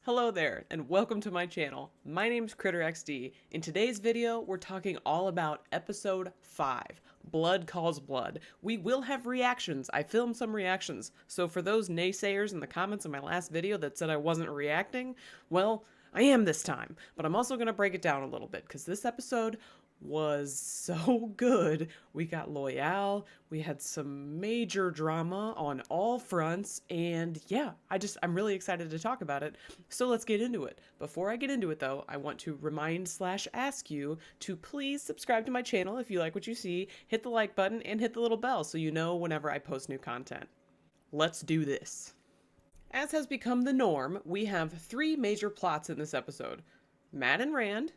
Hello there, and welcome to my channel. My name's CritterXD. In today's video, we're talking all about episode 5, Blood Calls Blood. We will have reactions. I filmed some reactions, so for those naysayers in the comments of my last video that said I wasn't reacting, well, I am this time, but I'm also going to break it down a little bit, because this episode was so good. We got Loial, we had some major drama on all fronts, and yeah, I'm really excited to talk about it. So let's get into it. Before I get into it though, I want to remind/ask you to please subscribe to my channel if you like what you see, hit the like button, and hit the little bell so you know whenever I post new content. Let's do this. As has become the norm, we have 3 major plots in this episode. Matt and Rand,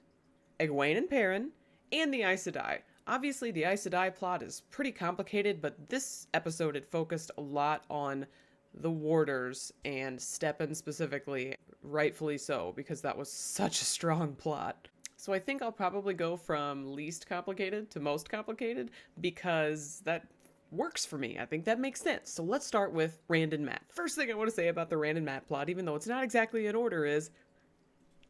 Egwene and Perrin, and the Aes Sedai. Obviously, the Aes Sedai plot is pretty complicated, but this episode it focused a lot on the Warders and Steppen specifically, rightfully so, because that was such a strong plot. So I think I'll probably go from least complicated to most complicated because that works for me. I think that makes sense. So let's start with Rand and Matt. First thing I want to say about the Rand and Matt plot, even though it's not exactly in order, is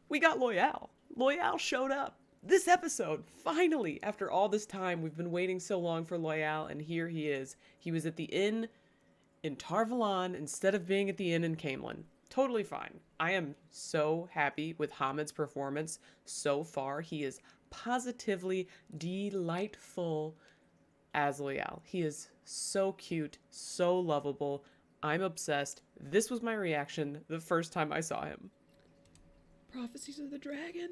we got Loial. Loial showed up. This episode, finally, after all this time, we've been waiting so long for Loial, and here he is. He was at the inn in Tar Valon instead of being at the inn in Caemlyn. Totally fine. I am so happy with Hamid's performance so far. He is positively delightful as Loial. He is so cute, so lovable. I'm obsessed. This was my reaction the first time I saw him. Prophecies of the Dragon?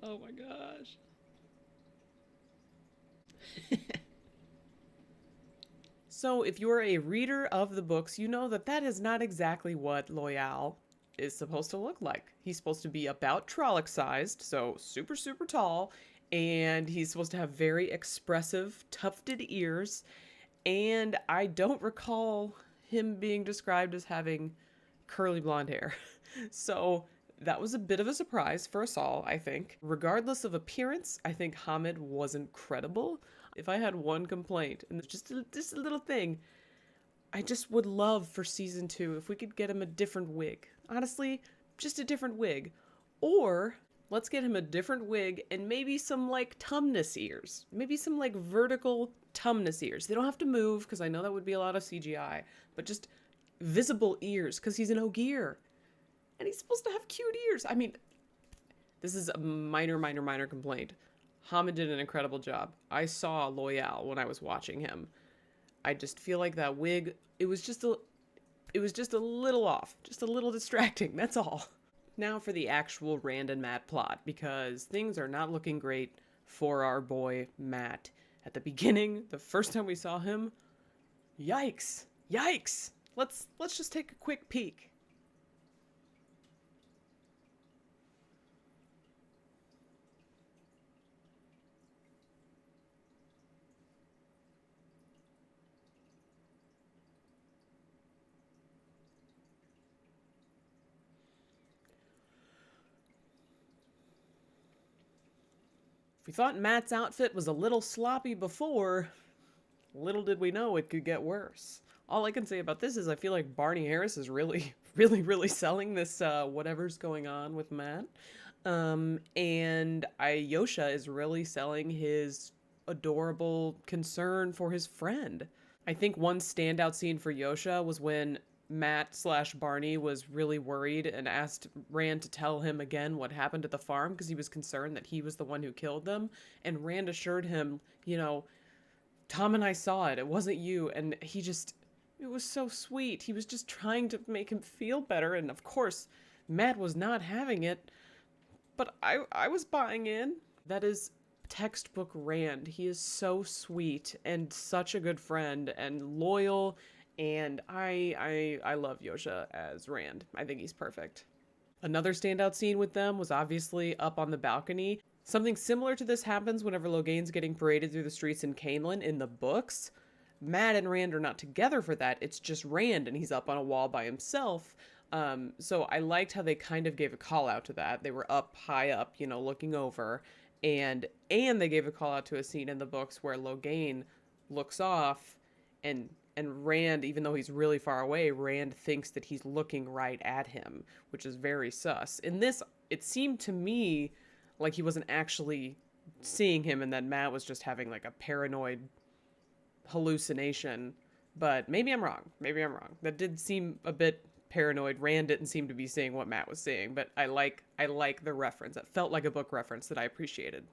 Oh my gosh. So if you're a reader of the books, you know that is not exactly what Loial is supposed to look like. He's supposed to be about Trolloc sized, so super, super tall, and he's supposed to have very expressive, tufted ears, and I don't recall him being described as having curly blonde hair. So that was a bit of a surprise for us all, I think. Regardless of appearance, I think Hamid was incredible. If I had one complaint, and just a little thing, I just would love for season 2 if we could get him a different wig. Honestly, just a different wig. Or let's get him a different wig and maybe some like tumnus ears. Maybe some like vertical tumnus ears. They don't have to move because I know that would be a lot of CGI, but just visible ears because he's an Ogier. And he's supposed to have cute ears. I mean, this is a minor complaint. Hamid did an incredible job. I saw Loial when I was watching him. I just feel like that wig, it was just a little off, just a little distracting, that's all. Now for the actual Rand and Matt plot, because things are not looking great for our boy Matt. At the beginning, the first time we saw him, yikes. Let's just take a quick peek. If we thought Matt's outfit was a little sloppy before, little did we know it could get worse. All I can say about this is I feel like Barney Harris is really selling this whatever's going on with Matt. And Alyosha is really selling his adorable concern for his friend. I think one standout scene for Yosha was when Matt/Barney was really worried and asked Rand to tell him again what happened at the farm because he was concerned that he was the one who killed them. And Rand assured him, Tom and I saw it. It wasn't you. And it was so sweet. He was just trying to make him feel better. And of course, Matt was not having it. But I was buying in. That is textbook Rand. He is so sweet and such a good friend and loyal. And I love Yosha as Rand. I think he's perfect. Another standout scene with them was obviously up on the balcony. Something similar to this happens whenever Loghain's getting paraded through the streets in Caemlyn in the books. Matt and Rand are not together for that. It's just Rand and he's up on a wall by himself. So I liked how they kind of gave a call out to that. They were up high up, looking over. And they gave a call out to a scene in the books where Loghain looks off, and Rand, even though he's really far away, Rand thinks that he's looking right at him, which is very sus. In this, it seemed to me like he wasn't actually seeing him and that Matt was just having like a paranoid hallucination. But maybe I'm wrong. Maybe I'm wrong. That did seem a bit paranoid. Rand didn't seem to be seeing what Matt was seeing, but I like the reference. It felt like a book reference that I appreciated.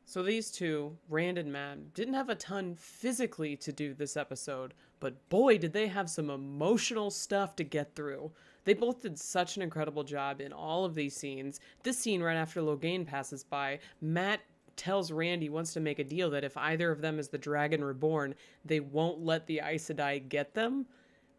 So these two, Rand and Matt, didn't have a ton physically to do this episode, but boy, did they have some emotional stuff to get through. They both did such an incredible job in all of these scenes. This scene right after Logain passes by, Matt tells Rand he wants to make a deal that if either of them is the Dragon Reborn, they won't let the Aes Sedai get them.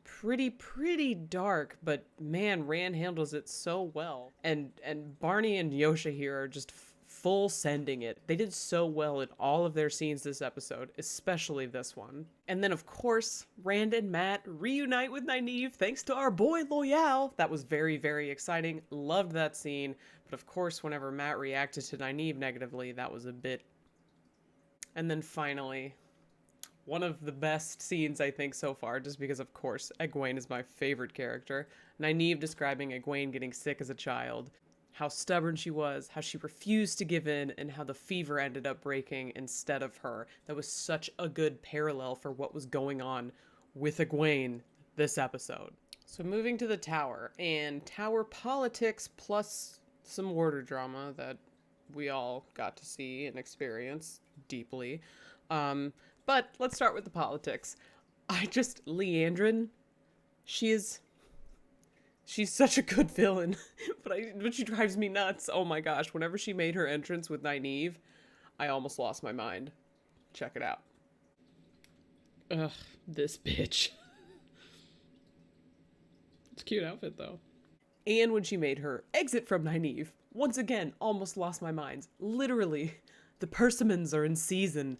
Pretty dark, but man, Rand handles it so well. And Barney and Yosha here are just full sending it. They did so well in all of their scenes this episode, especially this one. And then of course, Rand and Matt reunite with Nynaeve thanks to our boy Loial. That was very exciting. Loved that scene. But of course, whenever Matt reacted to Nynaeve negatively, that was a bit... And then finally, one of the best scenes I think so far, just because of course Egwene is my favorite character. Nynaeve describing Egwene getting sick as a child, how stubborn she was, how she refused to give in, and how the fever ended up breaking instead of her. That was such a good parallel for what was going on with Egwene this episode. So moving to the tower, and tower politics plus some warder drama that we all got to see and experience deeply. But let's start with the politics. Liandrin, she's such a good villain, but she drives me nuts. Oh my gosh, whenever she made her entrance with Nynaeve, I almost lost my mind. Check it out. Ugh, this bitch. It's a cute outfit though. And when she made her exit from Nynaeve, once again, almost lost my mind. Literally, the persimmons are in season.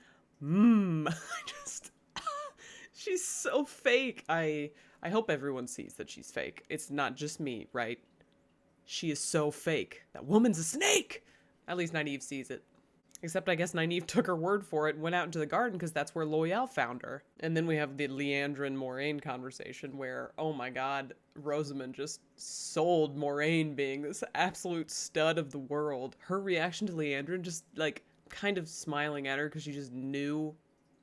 She's so fake. I hope everyone sees that she's fake. It's not just me, right? She is so fake. That woman's a snake! At least Nynaeve sees it. Except I guess Nynaeve took her word for it and went out into the garden because that's where Loial found her. And then we have the Liandrin Moraine conversation where, oh my god, Rosamund just sold Moraine being this absolute stud of the world. Her reaction to Liandrin, just like kind of smiling at her because she just knew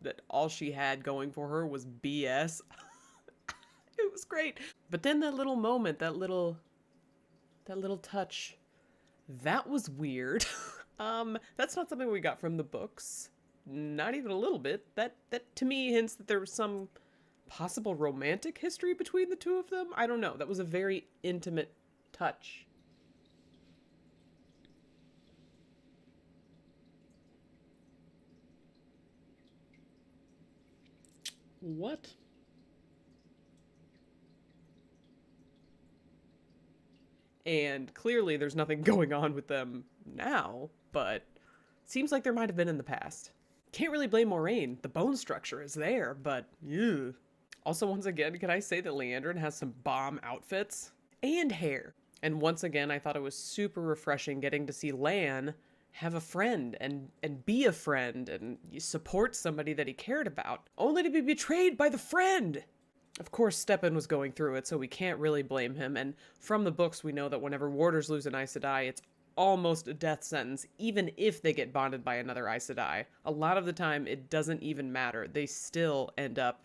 that all she had going for her was BS. It was great. But then that little moment, that little touch, that was weird. That's not something we got from the books. Not even a little bit. That to me hints that there was some possible romantic history between the two of them. I don't know. That was a very intimate touch. What? And clearly there's nothing going on with them now, but seems like there might have been in the past. Can't really blame Moraine. The bone structure is there, but ew. Also, once again, can I say that Liandrin has some bomb outfits? And hair. And once again, I thought it was super refreshing getting to see Lan have a friend and be a friend and support somebody that he cared about, only to be betrayed by the friend. Of course, Stepan was going through it, so we can't really blame him, and from the books we know that whenever warders lose an Aes Sedai, it's almost a death sentence, even if they get bonded by another Aes Sedai. A lot of the time, it doesn't even matter. They still end up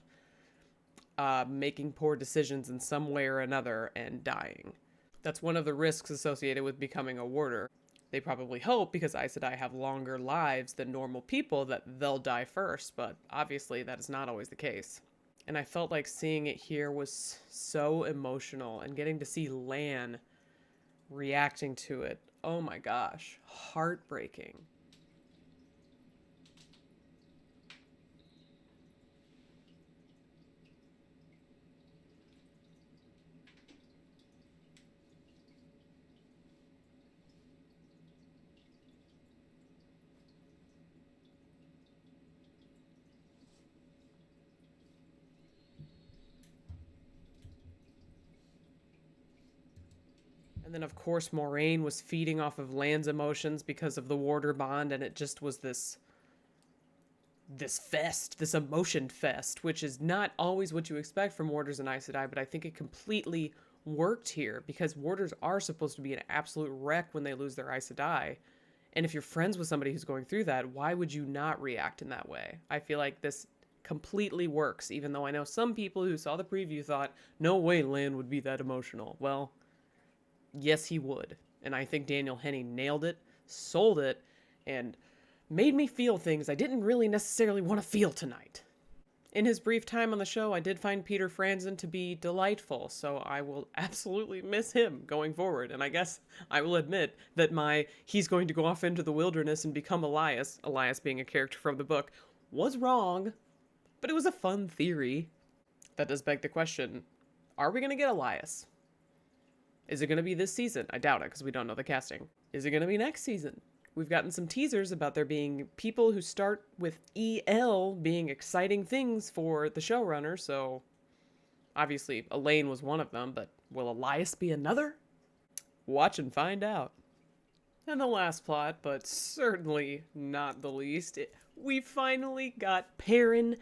making poor decisions in some way or another and dying. That's one of the risks associated with becoming a warder. They probably hope, because Aes Sedai have longer lives than normal people, that they'll die first, but obviously that is not always the case. And I felt like seeing it here was so emotional, and getting to see Lan reacting to it. Oh my gosh, heartbreaking. And then, of course, Moraine was feeding off of Lan's emotions because of the warder bond, and it just was this this fest, this emotion fest, which is not always what you expect from warders and Aes Sedai, but I think it completely worked here because warders are supposed to be an absolute wreck when they lose their Aes Sedai. And if you're friends with somebody who's going through that, why would you not react in that way? I feel like this completely works, even though I know some people who saw the preview thought, no way Lan would be that emotional. Well, yes, he would. And I think Daniel Henney nailed it, sold it, and made me feel things I didn't really necessarily want to feel tonight. In his brief time on the show, I did find Peter Franzen to be delightful, so I will absolutely miss him going forward. And I guess I will admit that he's going to go off into the wilderness and become Elias being a character from the book, was wrong, but it was a fun theory. That does beg the question, are we going to get Elias? Is it going to be this season? I doubt it, because we don't know the casting. Is it going to be next season? We've gotten some teasers about there being people who start with EL being exciting things for the showrunner, so obviously Elaine was one of them, but will Elias be another? Watch and find out. And the last plot, but certainly not the least, we finally got Perrin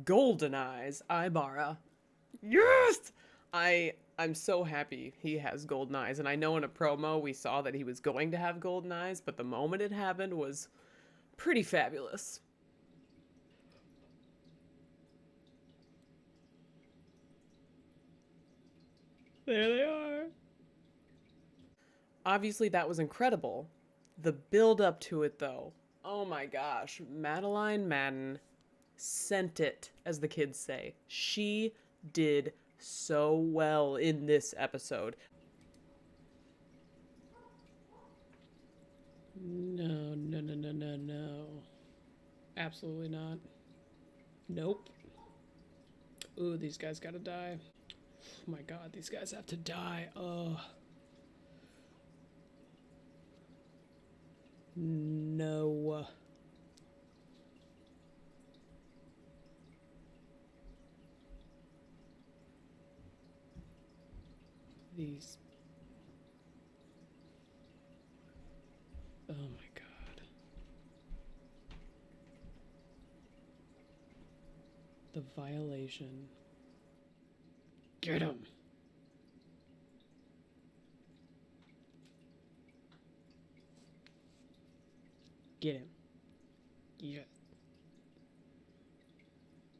Goldeneyes Ibarra. Yes! I'm so happy he has golden eyes, and I know in a promo we saw that he was going to have golden eyes, but the moment it happened was pretty fabulous. There they are. Obviously that was incredible. The build up to it though, oh my gosh, Madeline Madden sent it, as the kids say. She did so well in this episode. No. Absolutely not. Nope. Ooh, these guys gotta die. Oh my god, these guys have to die. Ugh. No. These. Oh my god. The violation. Get him. Get him. Yeah.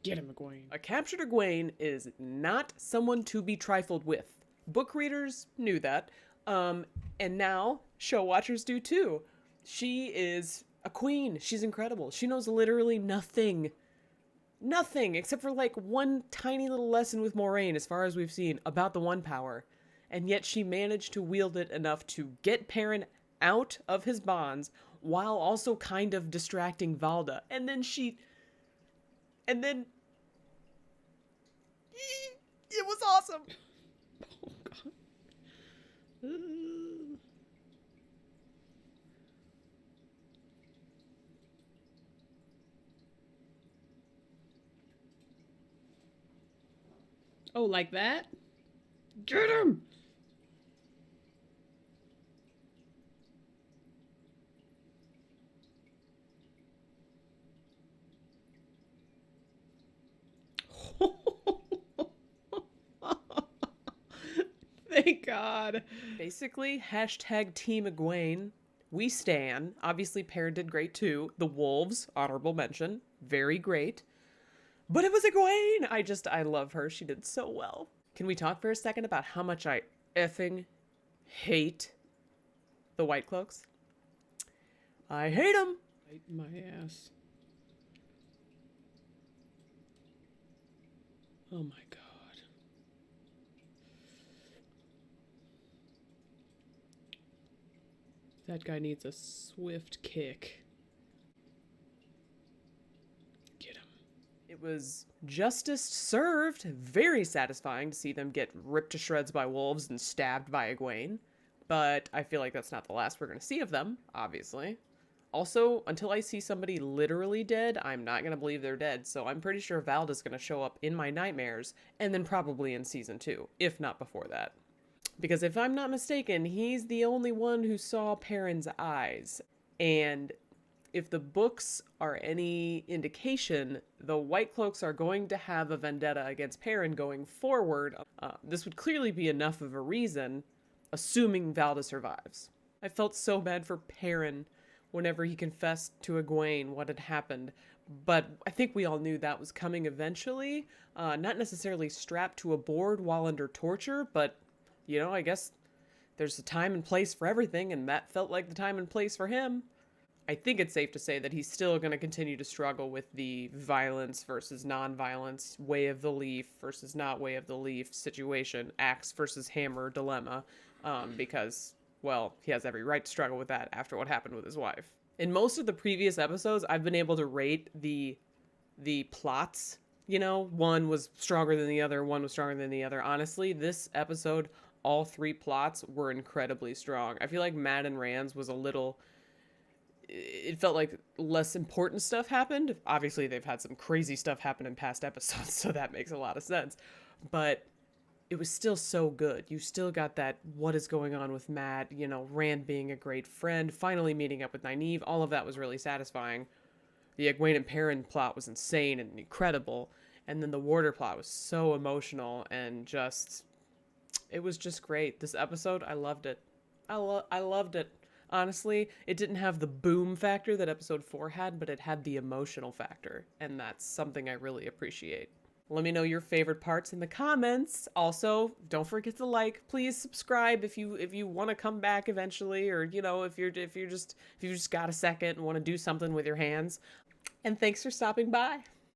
Get him, Egwene. A captured Egwene is not someone to be trifled with. Book readers knew that, and now show watchers do too. She is a queen. She's incredible. She knows literally nothing. Nothing, except for like one tiny little lesson with Moraine, as far as we've seen, about the One Power. And yet she managed to wield it enough to get Perrin out of his bonds, while also kind of distracting Valda. And then it was awesome. Oh god. Oh, like that? Get him! Thank God. Basically, hashtag Team Egwene. We stan. Obviously, Perrin did great too. The Wolves, honorable mention. Very great. But it was Egwene! I love her. She did so well. Can we talk for a second about how much I effing hate the White Cloaks? I hate them! Bite my ass. Oh my god. That guy needs a swift kick. Get him. It was justice served. Very satisfying to see them get ripped to shreds by wolves and stabbed by Egwene. But I feel like that's not the last we're going to see of them, obviously. Also, until I see somebody literally dead, I'm not going to believe they're dead. So I'm pretty sure Valda's going to show up in my nightmares, and then probably in season 2, if not before that. Because if I'm not mistaken, he's the only one who saw Perrin's eyes. And if the books are any indication, the White Cloaks are going to have a vendetta against Perrin going forward. This would clearly be enough of a reason, assuming Valda survives. I felt so bad for Perrin whenever he confessed to Egwene what had happened, but I think we all knew that was coming eventually. Not necessarily strapped to a board while under torture, but, you know, I guess there's a time and place for everything, and that felt like the time and place for him. I think it's safe to say that he's still going to continue to struggle with the violence versus non-violence, way of the leaf versus not way of the leaf situation, axe versus hammer dilemma, because, well, he has every right to struggle with that after what happened with his wife. In most of the previous episodes, I've been able to rate the plots. You know, one was stronger than the other, one was stronger than the other. Honestly, this episode, all three plots were incredibly strong. I feel like Matt and Rand's was a little... It felt like less important stuff happened. Obviously, they've had some crazy stuff happen in past episodes, so that makes a lot of sense. But it was still so good. You still got that, what is going on with Matt, you know, Rand being a great friend, finally meeting up with Nynaeve. All of that was really satisfying. The Egwene and Perrin plot was insane and incredible. And then the Warder plot was so emotional and just... It was just great. This episode, I loved it. I loved it. Honestly, it didn't have the boom factor that episode 4 had, but it had the emotional factor, and that's something I really appreciate. Let me know your favorite parts in the comments. Also, don't forget to like. Please subscribe if you want to come back eventually, or you know, if you just got a second and want to do something with your hands. And thanks for stopping by.